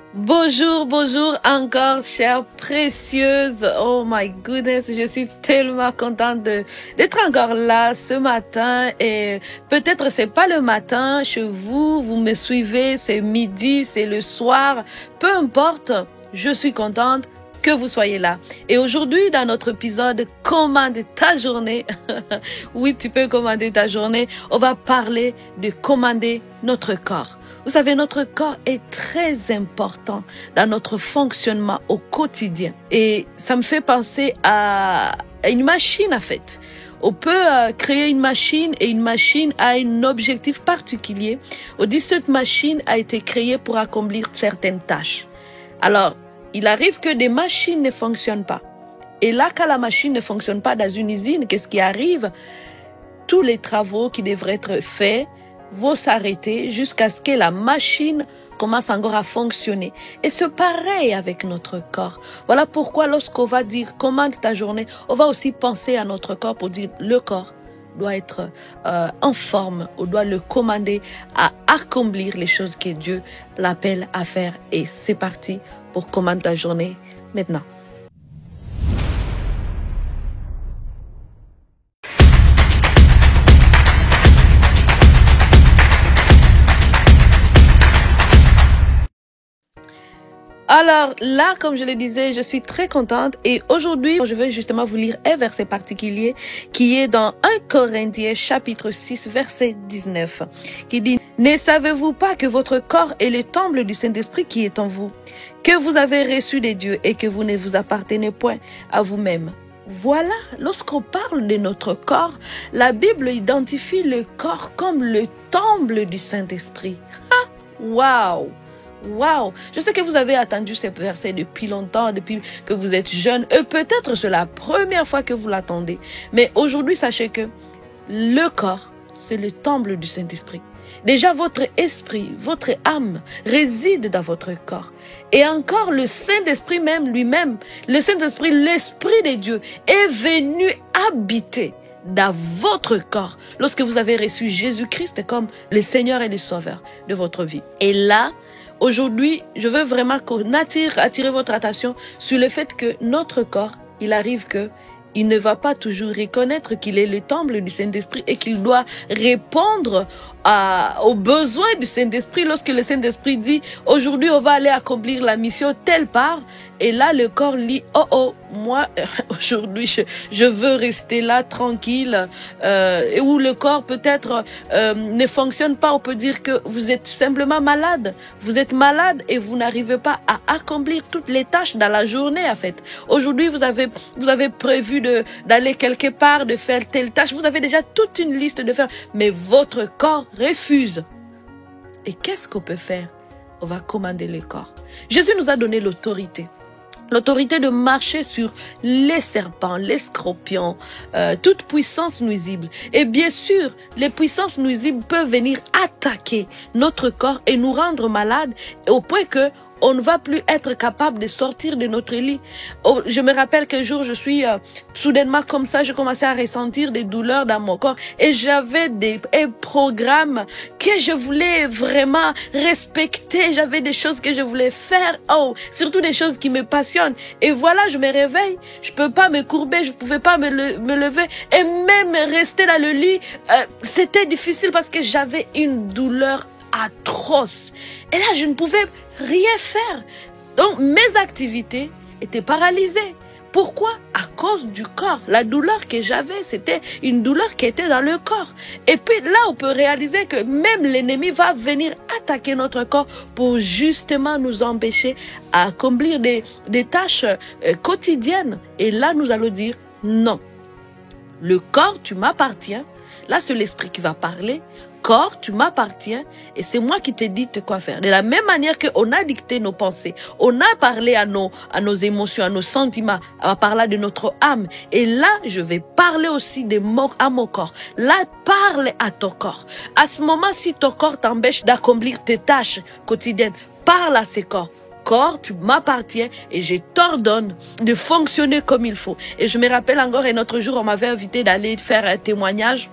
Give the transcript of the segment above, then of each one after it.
Bonjour, bonjour encore, chère précieuse. Oh my goodness, je suis tellement contente d'être encore là ce matin. Et peut-être c'est pas le matin chez vous, vous me suivez, c'est midi, c'est le soir. Peu importe, je suis contente que vous soyez là. Et aujourd'hui, dans notre épisode Commande ta journée, oui, tu peux commander ta journée, on va parler de commander notre corps. Vous savez, notre corps est très important dans notre fonctionnement au quotidien. Et ça me fait penser à une machine, en fait. On peut créer une machine et une machine a un objectif particulier. On dit que cette machine a été créée pour accomplir certaines tâches. Alors, il arrive que des machines ne fonctionnent pas. Et là, quand la machine ne fonctionne pas dans une usine, qu'est-ce qui arrive? Tous les travaux qui devraient être faits vont s'arrêter jusqu'à ce que la machine commence encore à fonctionner. Et c'est pareil avec notre corps. Voilà pourquoi lorsqu'on va dire commande ta journée, on va aussi penser à notre corps pour dire le corps doit être en forme, on doit le commander à accomplir les choses que Dieu l'appelle à faire. Et c'est parti pour commande ta journée maintenant. Alors là, comme je le disais, je suis très contente et aujourd'hui, je vais justement vous lire un verset particulier qui est dans 1 Corinthiens chapitre 6 verset 19 qui dit « Ne savez-vous pas que votre corps est le temple du Saint-Esprit qui est en vous, que vous avez reçu de Dieu et que vous ne vous appartenez point à vous-même ?» Voilà, lorsqu'on parle de notre corps, la Bible identifie le corps comme le temple du Saint-Esprit. Waouh! Wow! Je sais que vous avez attendu ce verset depuis longtemps, depuis que vous êtes jeune, et peut-être c'est la première fois que vous l'attendez. Mais aujourd'hui, sachez que le corps, c'est le temple du Saint-Esprit. Déjà, votre esprit, votre âme réside dans votre corps. Et encore, le Saint-Esprit même lui-même, le Saint-Esprit, l'Esprit de Dieu, est venu habiter dans votre corps lorsque vous avez reçu Jésus-Christ comme le Seigneur et le Sauveur de votre vie. Et là, aujourd'hui, je veux vraiment attirer votre attention sur le fait que notre corps, il arrive que il ne va pas toujours reconnaître qu'il est le temple du Saint-Esprit et qu'il doit répondre aux besoins du Saint-Esprit lorsque le Saint-Esprit dit « Aujourd'hui, on va aller accomplir la mission telle part ». Et là, le corps dit « Oh, moi, aujourd'hui, je veux rester là tranquille. » Ou le corps peut-être ne fonctionne pas. On peut dire que vous êtes simplement malade. Vous êtes malade et vous n'arrivez pas à accomplir toutes les tâches dans la journée, en fait. Aujourd'hui, vous avez prévu d'aller quelque part, de faire telle tâche. Vous avez déjà toute une liste de faire. Mais votre corps refuse. Et qu'est-ce qu'on peut faire? On va commander le corps. Jésus nous a donné l'autorité. L'autorité de marcher sur les serpents, les scorpions, toute puissance nuisible. Et bien sûr, les puissances nuisibles peuvent venir attaquer notre corps et nous rendre malades au point que on ne va plus être capable de sortir de notre lit. Oh, je me rappelle qu'un jour, je suis soudainement comme ça, je commençais à ressentir des douleurs dans mon corps et j'avais un programme que je voulais vraiment respecter. J'avais des choses que je voulais faire, surtout des choses qui me passionnent. Et voilà, je me réveille, je peux pas me courber, je pouvais pas me lever et même rester dans le lit, c'était difficile parce que j'avais une douleur atroce. Et là, je ne pouvais rien faire. Donc, mes activités étaient paralysées. Pourquoi? À cause du corps. La douleur que j'avais, c'était une douleur qui était dans le corps. Et puis là, on peut réaliser que même l'ennemi va venir attaquer notre corps pour justement nous empêcher à accomplir des tâches quotidiennes. Et là, nous allons dire non. Le corps, tu m'appartiens. Là, c'est l'esprit qui va parler. Corps, tu m'appartiens et c'est moi qui te dis quoi faire. De la même manière qu'on a dicté nos pensées, on a parlé à nos émotions, à nos sentiments, à parler de notre âme. Et là, je vais parler aussi à mon corps. Là, parle à ton corps. À ce moment, si ton corps t'empêche d'accomplir tes tâches quotidiennes, parle à ces corps. Corps, tu m'appartiens et je t'ordonne de fonctionner comme il faut. Et je me rappelle encore un autre jour, on m'avait invité d'aller faire un témoignage.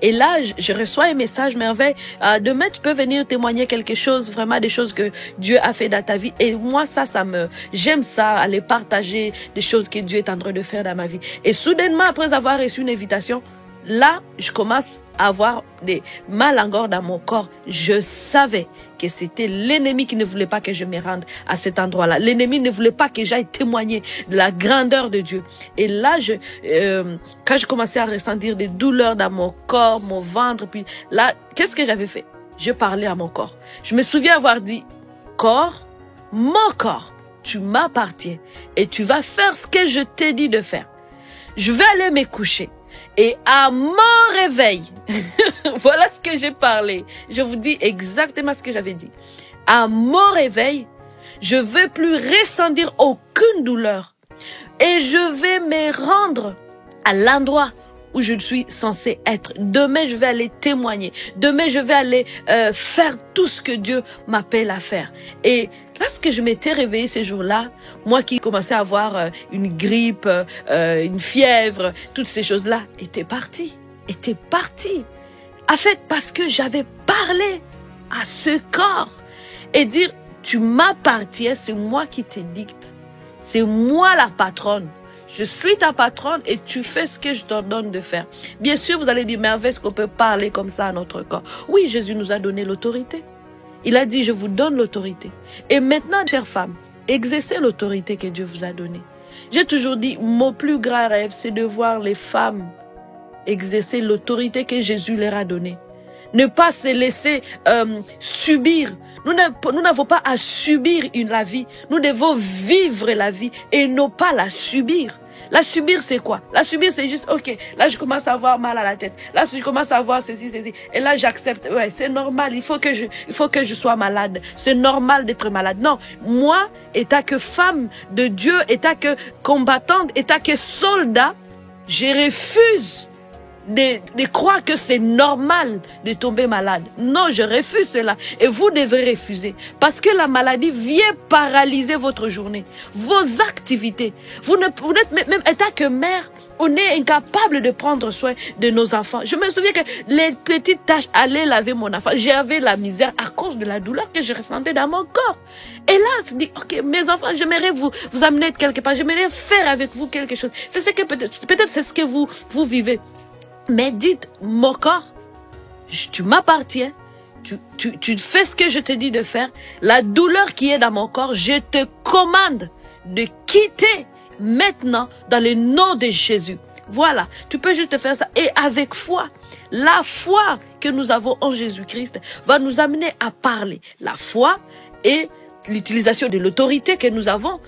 Et là, je reçois un message merveille. Demain, tu peux venir témoigner quelque chose, vraiment des choses que Dieu a fait dans ta vie. Et moi, j'aime ça, aller partager des choses que Dieu est en train de faire dans ma vie. Et soudainement, après avoir reçu une invitation, là, je commence à avoir des mal encore dans mon corps. Je savais que c'était l'ennemi qui ne voulait pas que je me rende à cet endroit-là. L'ennemi ne voulait pas que j'aille témoigner de la grandeur de Dieu. Et là, quand je commençais à ressentir des douleurs dans mon corps, mon ventre, puis là, qu'est-ce que j'avais fait? Je parlais à mon corps. Je me souviens avoir dit, corps, mon corps, tu m'appartiens et tu vas faire ce que je t'ai dit de faire. Je vais aller me coucher. Et à mon réveil, voilà ce que j'ai parlé. Je vous dis exactement ce que j'avais dit. À mon réveil, je ne vais plus ressentir aucune douleur. Et je vais me rendre à l'endroit où je suis censée être. Demain, je vais aller témoigner. Demain, je vais aller faire tout ce que Dieu m'appelle à faire. Et lorsque je m'étais réveillée ces jours-là, moi qui commençais à avoir une grippe, une fièvre, toutes ces choses-là, étaient parties. En fait, parce que j'avais parlé à ce corps et dire, tu m'appartiens, c'est moi qui te dicte. C'est moi la patronne. Je suis ta patronne et tu fais ce que je t'ordonne de faire. Bien sûr, vous allez dire, merveille, est-ce qu'on peut parler comme ça à notre corps? Oui, Jésus nous a donné l'autorité. Il a dit, je vous donne l'autorité. Et maintenant, chères femmes, exercez l'autorité que Dieu vous a donnée. J'ai toujours dit, mon plus grand rêve, c'est de voir les femmes exercer l'autorité que Jésus leur a donnée. Ne pas se laisser subir. Nous n'avons pas à subir la vie. Nous devons vivre la vie et non pas la subir. La subir, c'est quoi? La subir, c'est juste, ok, là, je commence à avoir mal à la tête. Là, je commence à avoir ceci. Et là, j'accepte. Ouais, c'est normal. Il faut que je sois malade. C'est normal d'être malade. Non. Moi, étant que femme de Dieu, étant que combattante, étant que soldat, je refuse de croire que c'est normal de tomber malade. Non, je refuse cela. Et vous devrez refuser. Parce que la maladie vient paralyser votre journée, vos activités. Vous n'êtes même étant que mère, on est incapable de prendre soin de nos enfants. Je me souviens que les petites tâches allaient laver mon enfant. J'avais la misère à cause de la douleur que je ressentais dans mon corps. Et là, je me dis, ok, mes enfants, j'aimerais vous amener quelque part. J'aimerais faire avec vous quelque chose. C'est ce que peut-être c'est ce que vous vivez. Mais dites, mon corps, tu m'appartiens, tu fais ce que je te dis de faire. La douleur qui est dans mon corps, je te commande de quitter maintenant dans le nom de Jésus. Voilà, tu peux juste faire ça. Et avec foi, la foi que nous avons en Jésus-Christ va nous amener à parler. La foi et l'utilisation de l'autorité que nous avons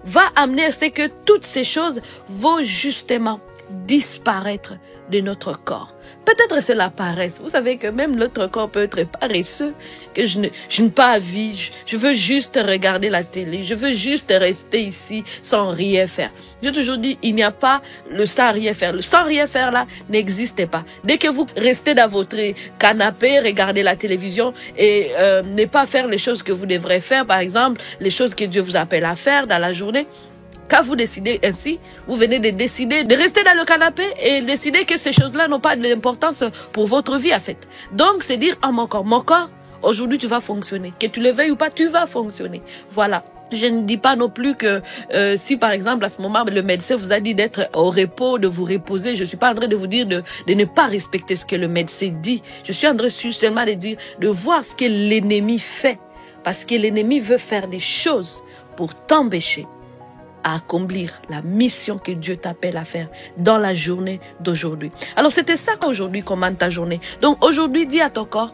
va amener à ce que toutes ces choses vont justement disparaître de notre corps. Peut-être c'est la paresse. Vous savez que même notre corps peut être paresseux, que je n'ai pas envie, je veux juste regarder la télé, je veux juste rester ici sans rien faire. J'ai toujours dit, il n'y a pas le sans rien faire. Le sans rien faire là n'existe pas. Dès que vous restez dans votre canapé, regardez la télévision et ne pas faire les choses que vous devrez faire, par exemple, les choses que Dieu vous appelle à faire dans la journée, quand vous décidez ainsi, vous venez de décider de rester dans le canapé et décider que ces choses-là n'ont pas d'importance pour votre vie, en fait. Donc, c'est dire à mon corps, aujourd'hui, tu vas fonctionner. Que tu le veuilles ou pas, tu vas fonctionner. Voilà. Je ne dis pas non plus que si, par exemple, à ce moment, le médecin vous a dit d'être au repos, de vous reposer, je suis pas en train de vous dire de ne pas respecter ce que le médecin dit. Je suis en train seulement de dire de voir ce que l'ennemi fait. Parce que l'ennemi veut faire des choses pour t'empêcher à accomplir la mission que Dieu t'appelle à faire dans la journée d'aujourd'hui. Alors, c'était ça qu'aujourd'hui commande ta journée. Donc, aujourd'hui, dis à ton corps,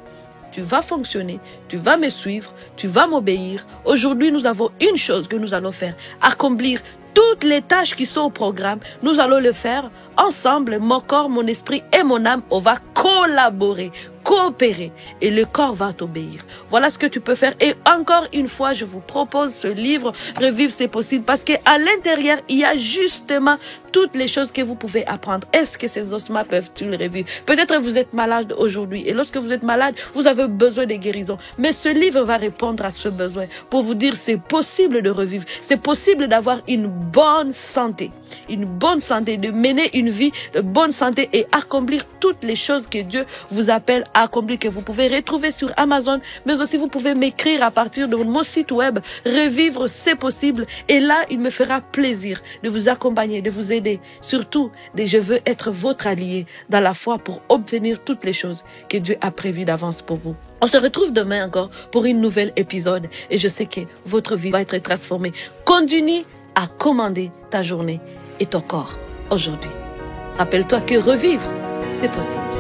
tu vas fonctionner, tu vas me suivre, tu vas m'obéir. Aujourd'hui, nous avons une chose que nous allons faire, accomplir toutes les tâches qui sont au programme. Nous allons le faire ensemble, mon corps, mon esprit et mon âme. On va collaborer. coopérer et le corps va t'obéir. Voilà ce que tu peux faire. Et encore une fois, je vous propose ce livre, Revivre c'est possible, parce qu'à l'intérieur, il y a justement toutes les choses que vous pouvez apprendre. Est-ce que ces ossements peuvent-ils revivre? Peut-être vous êtes malade aujourd'hui et lorsque vous êtes malade, vous avez besoin de guérison. Mais ce livre va répondre à ce besoin pour vous dire c'est possible de revivre. C'est possible d'avoir une bonne santé. Une bonne santé, de mener une vie de bonne santé et accomplir toutes les choses que Dieu vous appelle à accomplir, que vous pouvez retrouver sur Amazon, mais aussi vous pouvez m'écrire à partir de mon site web, Revivre c'est possible. Et là, il me fera plaisir de vous accompagner, de vous aider. Surtout, je veux être votre allié dans la foi pour obtenir toutes les choses que Dieu a prévues d'avance pour vous. On se retrouve demain encore pour une nouvelle épisode et je sais que votre vie va être transformée. Continue à commander ta journée et ton corps aujourd'hui. Rappelle-toi que revivre, c'est possible.